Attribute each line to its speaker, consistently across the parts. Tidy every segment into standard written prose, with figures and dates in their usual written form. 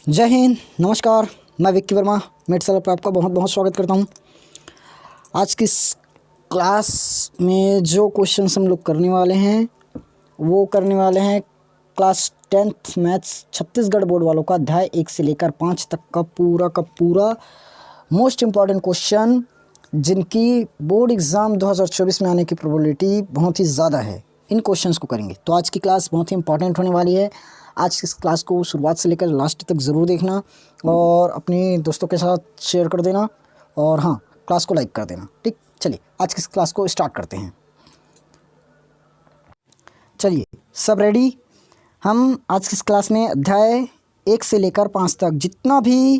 Speaker 1: जय हिंद, नमस्कार। मैं विक्की वर्मा मेट सैलर पर आपका बहुत बहुत स्वागत करता हूं। आज की इस क्लास में जो क्वेश्चंस हम लोग करने वाले हैं वो करने वाले हैं class 10th maths Chhattisgarh board वालों का अध्याय 1 से लेकर 5 तक का पूरा मोस्ट इम्पॉर्टेंट क्वेश्चन, जिनकी बोर्ड एग्ज़ाम 2024 में आने की प्रोबेबिलिटी बहुत ही ज़्यादा है। इन क्वेश्चंस को करेंगे तो आज की क्लास बहुत ही इंपॉर्टेंट होने वाली है। आज की इस क्लास को शुरुआत से लेकर लास्ट तक ज़रूर देखना और अपने दोस्तों के साथ शेयर कर देना और हाँ, क्लास को लाइक कर देना। ठीक, चलिए आज की इस क्लास को स्टार्ट करते हैं। चलिए सब रेडी। हम आज की इस क्लास में अध्याय 1 से लेकर 5 तक जितना भी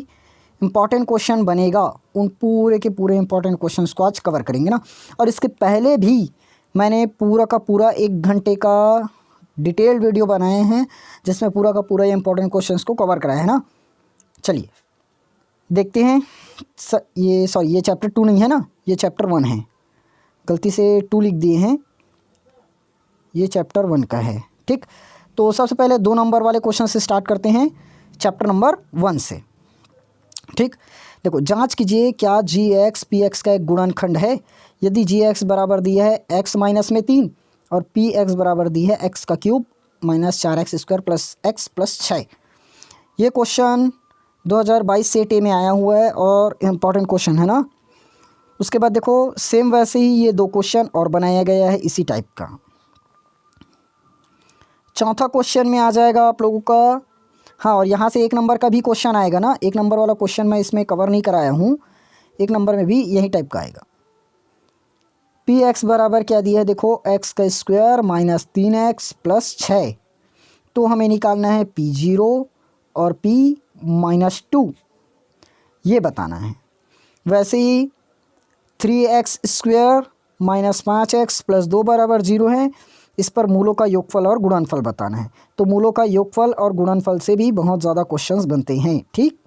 Speaker 1: इम्पॉर्टेंट क्वेश्चन बनेगा उन पूरे के पूरे इम्पॉर्टेंट क्वेश्चंस को आज कवर करेंगे ना। और इसके पहले भी मैंने पूरा का पूरा 1 घंटे का डिटेल्ड वीडियो बनाए हैं जिसमें पूरा का पूरा ये इंपॉर्टेंट क्वेश्चंस को कवर कराया है ना। चलिए देखते हैं। ये चैप्टर 2 नहीं है ना, ये चैप्टर 1 है। गलती से 2 लिख दिए हैं, ये चैप्टर 1 का है। ठीक, तो सबसे पहले 2 नंबर वाले क्वेश्चन से स्टार्ट करते हैं, चैप्टर नंबर 1 से। ठीक, देखो, जांच कीजिए क्या जी एक्स पी एक्स का एक गुणनखंड है यदि जी एक्स बराबर दिया है एक्स माइनस में 3 और पी एक्स बराबर दी है एक्स का cube minus 4x² plus x plus 6। ये क्वेश्चन 2022 सेट ए में आया हुआ है और इम्पॉर्टेंट क्वेश्चन है ना। उसके बाद देखो सेम वैसे ही ये 2 क्वेश्चन और बनाया गया है इसी टाइप का। चौथा क्वेश्चन में आ जाएगा आप लोगों का, हाँ, और यहाँ से 1 नंबर का भी क्वेश्चन आएगा ना। 1 नंबर वाला क्वेश्चन मैं इसमें कवर नहीं कराया हूँ, 1 नंबर में भी यही टाइप का आएगा। पी एक्स बराबर क्या दिया है, देखो एक्स का स्क्वायर माइनस 3x प्लस 6। तो हमें निकालना है P0 और P-2, ये बताना है। वैसे ही 3x² माइनस 5x प्लस 2 बराबर 0 है। इस पर मूलों का योगफल और गुणनफल बताना है। तो मूलों का योगफल और गुणनफल से भी बहुत ज़्यादा क्वेश्चंस बनते हैं। ठीक,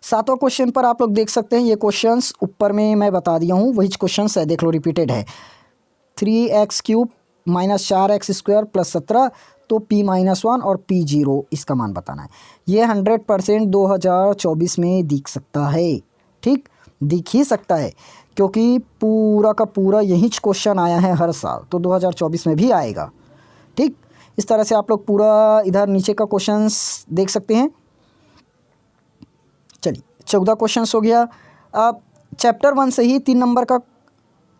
Speaker 1: 7वां क्वेश्चन पर आप लोग देख सकते हैं, ये क्वेश्चंस ऊपर में मैं बता दिया हूँ, वही क्वेश्चंस है, देख लो, रिपीटेड है। 3x³ माइनस 4x² प्लस 17, तो P-1 और P0 इसका मान बताना है। ये 100% 2024 में दिख सकता है। ठीक, दिख ही सकता है क्योंकि पूरा का पूरा यही क्वेश्चन आया है हर साल, तो 2024 में भी आएगा। ठीक, इस तरह से आप लोग पूरा इधर नीचे का क्वेश्चंस देख सकते हैं। चलिए 14 क्वेश्चन हो गया। अब चैप्टर 1 से ही 3 नंबर का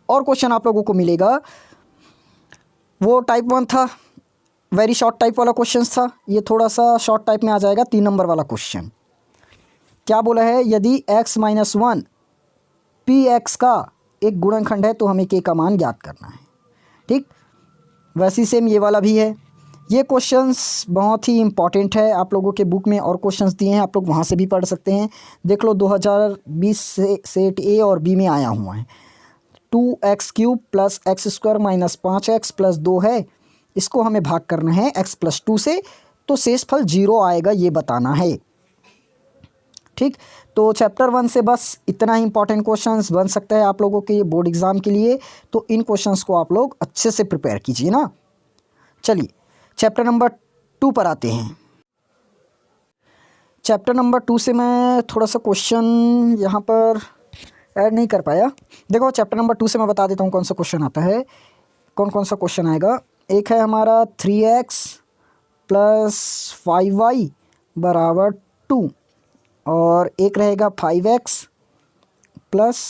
Speaker 1: और क्वेश्चन आप लोगों को मिलेगा। वो टाइप 1 था, वेरी शॉर्ट टाइप वाला क्वेश्चन था। ये थोड़ा सा शॉर्ट टाइप में आ जाएगा 3 नंबर वाला क्वेश्चन। क्या बोला है, यदि x-1 पी एक्स का एक गुणनखंड है तो हमें k का मान ज्ञात करना है। ठीक, वैसी सेम ये वाला भी है। ये क्वेश्चंस बहुत ही इंपॉर्टेंट है, आप लोगों के बुक में और क्वेश्चंस दिए हैं, आप लोग वहाँ से भी पढ़ सकते हैं। देख लो 2020 से सेट ए और बी में आया हुआ है। 2x³ plus x² minus 5x plus 2 है, इसको हमें भाग करना है x प्लस 2 से, तो शेषफल 0 आएगा, ये बताना है। ठीक, तो चैप्टर 1 से बस इतना ही इंपॉर्टेंट क्वेश्चंस बन सकता है आप लोगों के बोर्ड एग्ज़ाम के लिए, तो इन क्वेश्चंस को आप लोग अच्छे से प्रिपेयर कीजिए ना। चलिए चैप्टर नंबर 2 पर आते हैं। चैप्टर नंबर 2 से मैं थोड़ा सा क्वेश्चन यहाँ पर ऐड नहीं कर पाया। देखो चैप्टर नंबर 2 से मैं बता देता हूँ कौन सा क्वेश्चन आता है, कौन कौन सा क्वेश्चन आएगा। एक है हमारा 3x प्लस 5y बराबर 2 और एक रहेगा 5x प्लस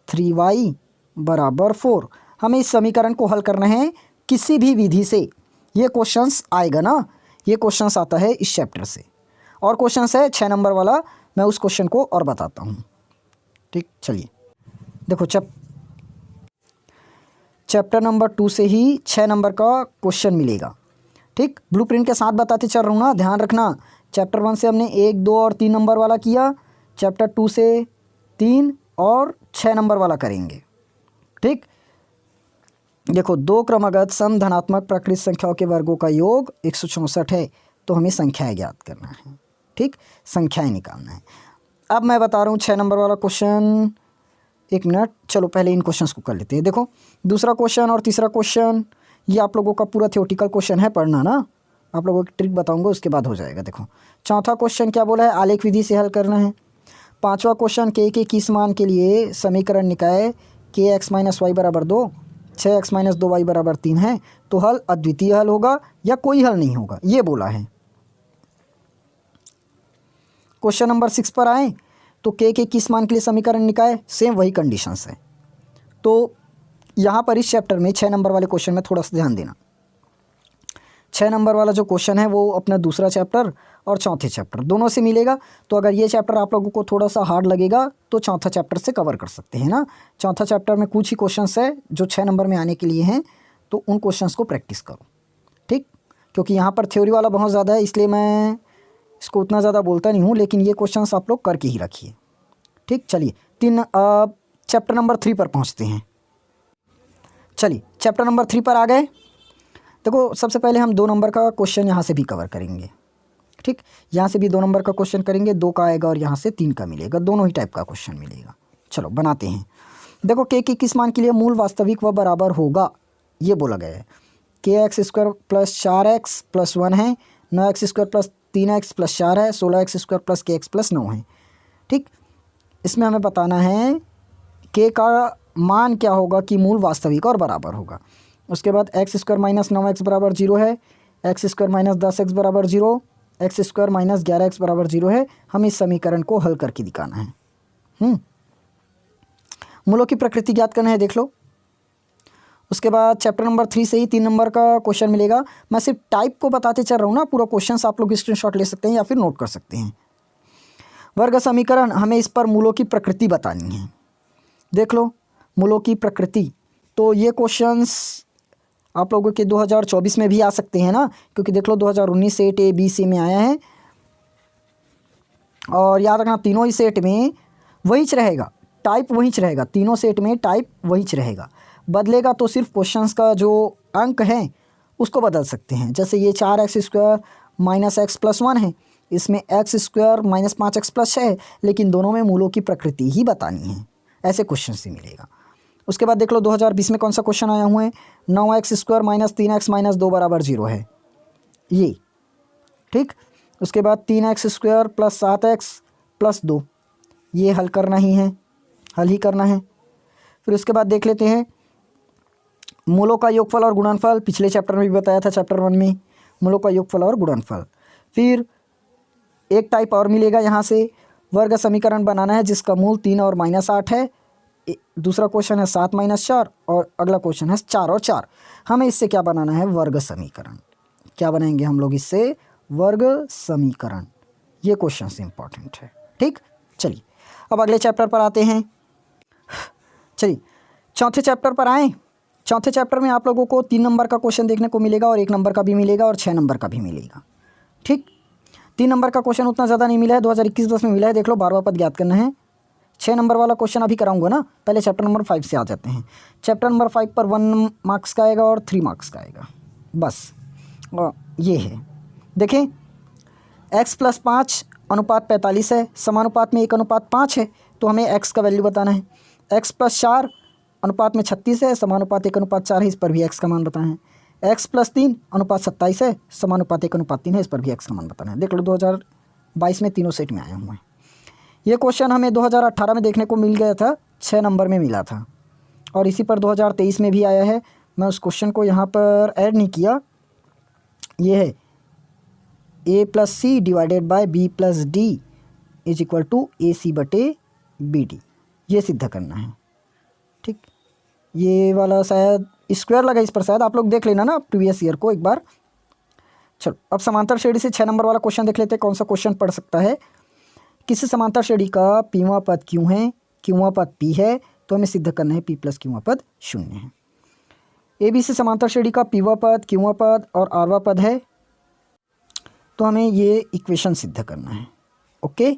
Speaker 1: 3y बराबर 4। हमें इस समीकरण को हल करना है किसी भी विधि से। ये क्वेश्चंस आएगा ना, ये क्वेश्चंस आता है इस चैप्टर से। और क्वेश्चंस है 6 नंबर वाला, मैं उस क्वेश्चन को और बताता हूँ। ठीक, चलिए देखो चैप्टर नंबर 2 से ही 6 नंबर का क्वेश्चन मिलेगा। ठीक, ब्लूप्रिंट के साथ बताते चल रहा हूँ ना, ध्यान रखना। चैप्टर 1 से हमने 1, 2 और 3 नंबर वाला किया, चैप्टर 2 से 3 और 6 नंबर वाला करेंगे। ठीक, देखो 2 क्रमागत सम धनात्मक प्राकृत संख्याओं के वर्गों का योग 164 है, तो हमें संख्याएं ज्ञात करना है। ठीक, संख्याएं निकालना है। अब मैं बता रहा हूँ 6 नंबर वाला क्वेश्चन। 1 मिनट, चलो पहले इन क्वेश्चंस को कर लेते हैं। देखो दूसरा क्वेश्चन और तीसरा क्वेश्चन, ये आप लोगों का पूरा थ्योरेटिकल क्वेश्चन है, पढ़ना ना, आप लोगों की ट्रिक बताऊंगा, उसके बाद हो जाएगा। देखो चौथा क्वेश्चन क्या बोला है, आलेख विधि से हल करना है। पांचवा क्वेश्चन के किस मान के लिए समीकरण निकाय के एक्स माइनस वाई बराबर 2, 6x माइनस 2y बराबर 3 है, तो हल अद्वितीय हल होगा या कोई हल नहीं होगा, ये बोला है। क्वेश्चन नंबर 6 पर आए तो के किस मान के लिए समीकरण निकाय, सेम वही कंडीशंस है। तो यहाँ पर इस चैप्टर में 6 नंबर वाले क्वेश्चन में थोड़ा सा ध्यान देना। 6 नंबर वाला जो क्वेश्चन है वो अपना दूसरा चैप्टर और चौथे चैप्टर दोनों से मिलेगा। तो अगर ये चैप्टर आप लोगों को थोड़ा सा हार्ड लगेगा तो चौथा चैप्टर से कवर कर सकते हैं ना। चौथा चैप्टर में कुछ ही क्वेश्चंस है जो 6 नंबर में आने के लिए हैं, तो उन क्वेश्चंस को प्रैक्टिस करो, ठीक। क्योंकि यहाँ पर थ्योरी वाला बहुत ज़्यादा है, इसलिए मैं इसको उतना ज़्यादा बोलता नहीं हूँ, लेकिन ये क्वेश्चंस आप लोग करके ही रखिए, ठीक। चलिए चैप्टर नंबर 3 पर पहुँचते हैं। चलिए चैप्टर नंबर 3 पर आ गए। देखो सबसे पहले हम 2 नंबर का क्वेश्चन यहाँ से भी कवर करेंगे, ठीक। यहाँ से भी 2 नंबर का क्वेश्चन करेंगे, 2 का आएगा और यहाँ से 3 का मिलेगा, दोनों ही टाइप का क्वेश्चन मिलेगा। चलो बनाते हैं। देखो के किस मान के लिए मूल वास्तविक व बराबर होगा, ये बोला गया है। के x square plus 4x plus 1 है, 9x square plus 3x plus 4 है, 16x स्क्वायर प्लस के एक्स प्लस 9 है, ठीक। इसमें हमें बताना है के का मान क्या होगा कि मूल वास्तविक और बराबर होगा। उसके बाद एक्स स्क्वायर माइनस 9x बराबर 0 है, एक्स स्क्वायर माइनस 10x बराबर 0, एक्स स्क्वायर माइनस 11x बराबर 0 है। हमें इस समीकरण को हल करके दिखाना है। मूलों की प्रकृति ज्ञात करना है, देख लो। उसके बाद चैप्टर नंबर 3 से ही 3 नंबर का क्वेश्चन मिलेगा। मैं सिर्फ टाइप को बताते चल रहा हूँ ना, पूरा क्वेश्चन आप लोग स्क्रीनशॉट ले सकते हैं या फिर नोट कर सकते हैं। वर्ग समीकरण, हमें इस पर मूलों की प्रकृति बतानी है। देख लो मूलों की प्रकृति, तो ये क्वेश्चंस आप लोगों के 2024 में भी आ सकते हैं ना, क्योंकि देख लो 2019 सेट ए बी सी में आया है। और याद रखना तीनों ही सेट में वही रहेगा, टाइप वही रहेगा, तीनों सेट में टाइप वही रहेगा। बदलेगा तो सिर्फ क्वेश्चंस का जो अंक है उसको बदल सकते हैं। जैसे ये 4x square minus x plus 1 है, इसमें x square minus 5x plus है, लेकिन दोनों में मूलों की प्रकृति ही बतानी है। ऐसे क्वेश्चन से मिलेगा। उसके बाद देख लो 2020 में कौन सा क्वेश्चन आया हुआ है, 9x square minus 3x minus 2 बराबर 0 है, ये, ठीक। उसके बाद 3x square plus 7x plus 2, ये हल करना ही है, हल ही करना है। फिर उसके बाद देख लेते हैं मूलों का योगफल और गुणनफल। पिछले चैप्टर में भी बताया था, चैप्टर 1 में, मूलों का योगफल और गुणनफल। फिर एक टाइप और मिलेगा यहाँ से, वर्ग समीकरण बनाना है जिसका मूल 3 और माइनस 8 है। दूसरा क्वेश्चन है 7 माइनस 4 और अगला क्वेश्चन है 4 और 4। हमें इससे क्या बनाना है, वर्ग समीकरण। क्या बनाएंगे हम लोग इससे, वर्ग समीकरण। ये क्वेश्चन से इंपॉर्टेंट है, ठीक। चलिए अब अगले चैप्टर पर आते हैं। चलिए चौथे चैप्टर पर आएँ। चौथे चैप्टर में आप लोगों को 3 नंबर का क्वेश्चन देखने को मिलेगा और 1 नंबर का भी मिलेगा और 6 नंबर का भी मिलेगा, ठीक। 3 नंबर का क्वेश्चन उतना ज़्यादा नहीं मिला है, 2021-22 में मिला है। देख लो 12वां पद ज्ञात करना है। 6 नंबर वाला क्वेश्चन अभी कराऊंगा ना, पहले चैप्टर नंबर 5 से आ जाते हैं। चैप्टर नंबर 5 पर 1 मार्क्स का आएगा और 3 मार्क्स का आएगा, बस। ये है, देखें x प्लस 5 अनुपात 45 है, समानुपात में 1:5 है, तो हमें x का वैल्यू बताना है। x प्लस 4 अनुपात में 36 है, समानुपात 1:4 है, इस पर भी x का मान बताना है। x प्लस 3 अनुपात 27 है, समानुपात 1:3 है, इस पर भी x का मान बताना है। देख लो 2022 में तीनों सेट में आया हुआ है। ये क्वेश्चन हमें 2018 में देखने को मिल गया था, 6 नंबर में मिला था, और इसी पर 2023 में भी आया है। मैं उस क्वेश्चन को यहाँ पर ऐड नहीं किया। ये है a plus c divided by b plus d is equal to a c बटे बी डी, ये सिद्ध करना है, ठीक। ये वाला शायद स्क्वायर लगा इस पर, शायद आप लोग देख लेना ना प्रीवियस ईयर को एक बार। चलो अब समांतर श्रेणी से 6 नंबर वाला क्वेश्चन देख लेते हैं, कौन सा क्वेश्चन पढ़ सकता है। किसी समांतर श्रेणी का पीवां पद क्यों है, क्यों पद पी है, तो हमें सिद्ध करना है पी प्लस क्यों पद 0 है। ए बी सी समांतर श्रेणी का पीवा पद, क्यों पद और आरवा पद है, तो हमें ये इक्वेशन सिद्ध करना है, ओके।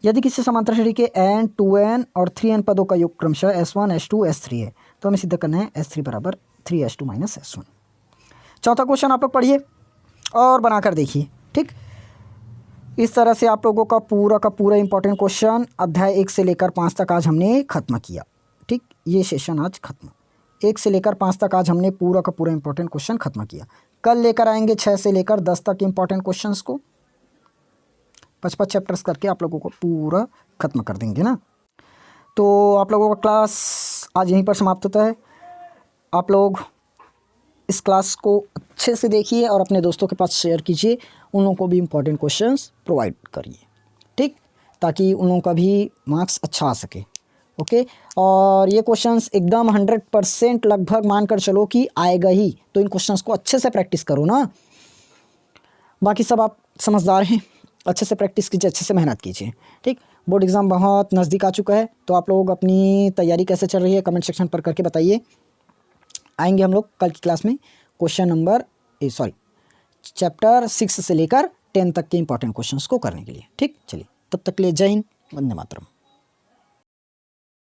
Speaker 1: यदि किसी समांतर श्रेणी के n 2n और 3n पदों का योग क्रमशः s1 s2 s3 है, तो हमें सिद्ध करना है s3 बराबर 3s2 माइनस s1। चौथा क्वेश्चन आप लोग पढ़िए और बनाकर देखिए, ठीक। इस तरह से आप लोगों का पूरा इंपॉर्टेंट क्वेश्चन अध्याय 1 से लेकर 5 तक आज हमने ख़त्म किया, ठीक। ये सेशन आज ख़त्म। 1 से लेकर 5 तक आज हमने पूरा का पूरा इंपॉर्टेंट क्वेश्चन खत्म किया। कल लेकर आएंगे 6 से लेकर 10 तक के इंपॉर्टेंट क्वेश्चंस को, 5-5 चैप्टर्स करके आप लोगों को पूरा खत्म कर देंगे ना। तो आप लोगों का क्लास आज यहीं पर समाप्त होता है। आप लोग इस क्लास को अच्छे से देखिए और अपने दोस्तों के पास शेयर कीजिए, उन लोगों को भी इम्पोर्टेंट क्वेश्चंस प्रोवाइड करिए, ठीक, ताकि उन लोगों का भी मार्क्स अच्छा आ सके। ओके, और ये क्वेश्चंस एकदम 100% लगभग मान कर चलो कि आएगा ही, तो इन क्वेश्चंस को अच्छे से प्रैक्टिस करो ना। बाकी सब आप समझदार हैं, अच्छे से प्रैक्टिस कीजिए, अच्छे से मेहनत कीजिए, ठीक। बोर्ड एग्ज़ाम बहुत नज़दीक आ चुका है, तो आप लोग अपनी तैयारी कैसे चल रही है कमेंट सेक्शन पर करके बताइए। आएंगे हम लोग कल की क्लास में चैप्टर 6 से लेकर 10 तक के इंपॉर्टेंट क्वेश्चंस को करने के लिए, ठीक। चलिए, तब तक के लिए जय हिंद, वंदे मातरम।